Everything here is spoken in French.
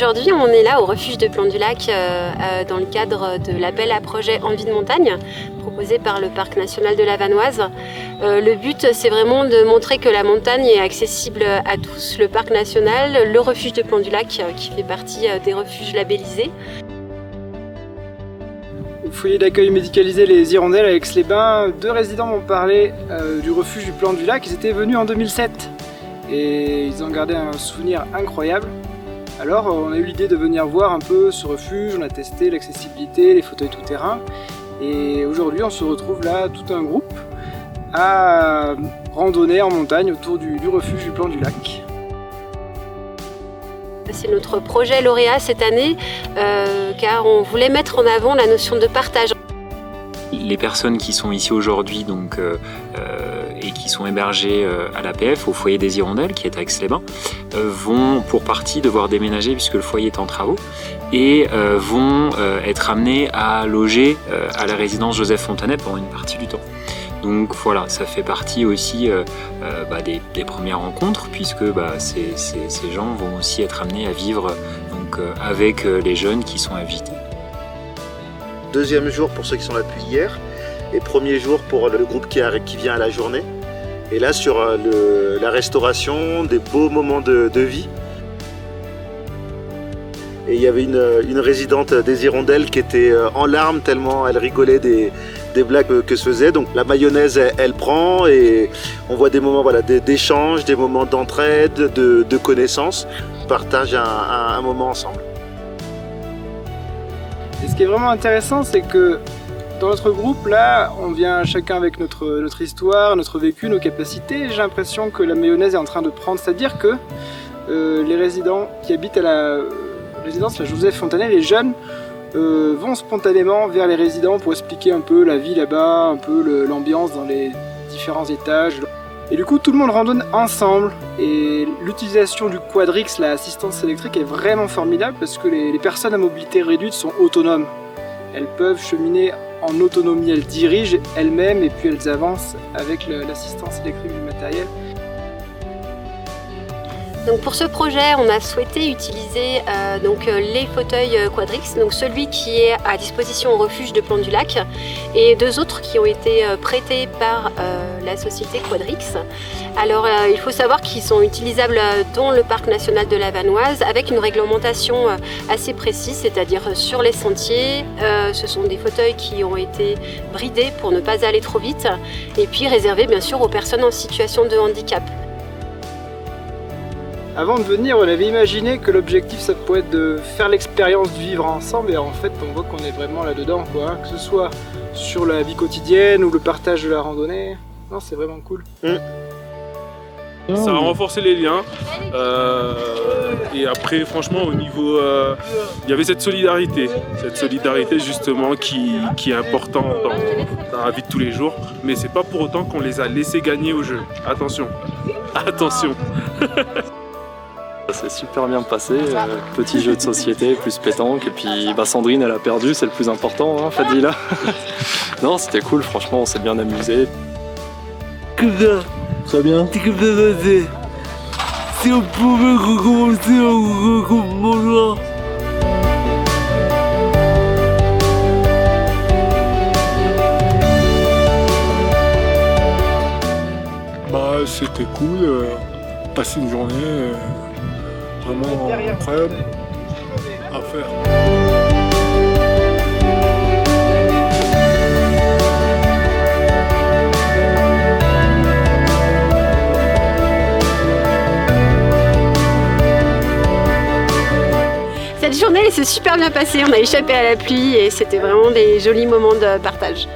Aujourd'hui, on est là au refuge de Plan du Lac dans le cadre de l'appel à projet Envie de montagne proposé par le Parc national de la Vanoise. Le but, c'est vraiment de montrer que la montagne est accessible à tous. Le Parc national, le refuge de Plan du Lac qui fait partie des refuges labellisés. Au foyer d'accueil médicalisé Les Hirondelles à Aix-les-Bains, 2 résidents m'ont parlé du refuge du Plan du Lac. Ils étaient venus en 2007 et ils ont gardé un souvenir incroyable. Alors on a eu l'idée de venir voir un peu ce refuge, on a testé l'accessibilité, les fauteuils tout-terrain et aujourd'hui on se retrouve là tout un groupe à randonner en montagne autour du refuge du Plan du Lac. C'est notre projet lauréat cette année car on voulait mettre en avant la notion de partage. Les personnes qui sont ici aujourd'hui et qui sont hébergées à l'APF, au foyer des Hirondelles, qui est à Aix-les-Bains, vont pour partie devoir déménager puisque le foyer est en travaux et vont être amenés à loger à la résidence Joseph Fontanet pendant une partie du temps. Donc voilà, ça fait partie aussi des premières rencontres puisque ces gens vont aussi être amenés à vivre avec les jeunes qui sont invités. Deuxième jour pour ceux qui sont là depuis hier et premier jour pour le groupe qui vient à la journée. Et là sur la restauration, des beaux moments de vie. Et il y avait une résidente des Hirondelles qui était en larmes tellement elle rigolait des blagues que se faisait. Donc la mayonnaise elle prend et on voit des moments d'échange, des moments d'entraide, de connaissance. On partage un moment ensemble. Et ce qui est vraiment intéressant, c'est que dans notre groupe, là, on vient chacun avec notre histoire, notre vécu, nos capacités. J'ai l'impression que la mayonnaise est en train de prendre, c'est-à-dire que les résidents qui habitent à la résidence, la Joseph Fontanet, les jeunes, vont spontanément vers les résidents pour expliquer un peu la vie là-bas, un peu l'ambiance dans les différents étages. Et du coup, tout le monde randonne ensemble et l'utilisation du Quadrix, l'assistance électrique, est vraiment formidable parce que les personnes à mobilité réduite sont autonomes. Elles peuvent cheminer en autonomie, elles dirigent elles-mêmes et puis elles avancent avec l'assistance électrique du matériel. Donc pour ce projet, on a souhaité utiliser les fauteuils Quadrix, donc celui qui est à disposition au refuge de Plan du Lac et 2 autres qui ont été prêtés par la société Quadrix. Alors il faut savoir qu'ils sont utilisables dans le Parc national de la Vanoise avec une réglementation assez précise, c'est-à-dire sur les sentiers. Ce sont des fauteuils qui ont été bridés pour ne pas aller trop vite et puis réservés bien sûr aux personnes en situation de handicap. Avant de venir, on avait imaginé que l'objectif ça pourrait être de faire l'expérience de vivre ensemble et en fait on voit qu'on est vraiment là-dedans, quoi. Que ce soit sur la vie quotidienne ou le partage de la randonnée. Non, c'est vraiment cool. Ça a renforcé les liens et après franchement au niveau il y avait cette solidarité justement qui est importante dans la vie de tous les jours, mais c'est pas pour autant qu'on les a laissés gagner au jeu. Attention. C'est super bien passé, petit jeu de société plus pétanque et puis Sandrine elle a perdu, c'est le plus important, hein, Fadila. Non, c'était cool, franchement on s'est bien amusé. Très bien. Si on pouvait recommencer, on recommencera. C'était cool, passer une journée vraiment incroyable à faire. Cette journée s'est super bien passée, on a échappé à la pluie et c'était vraiment des jolis moments de partage.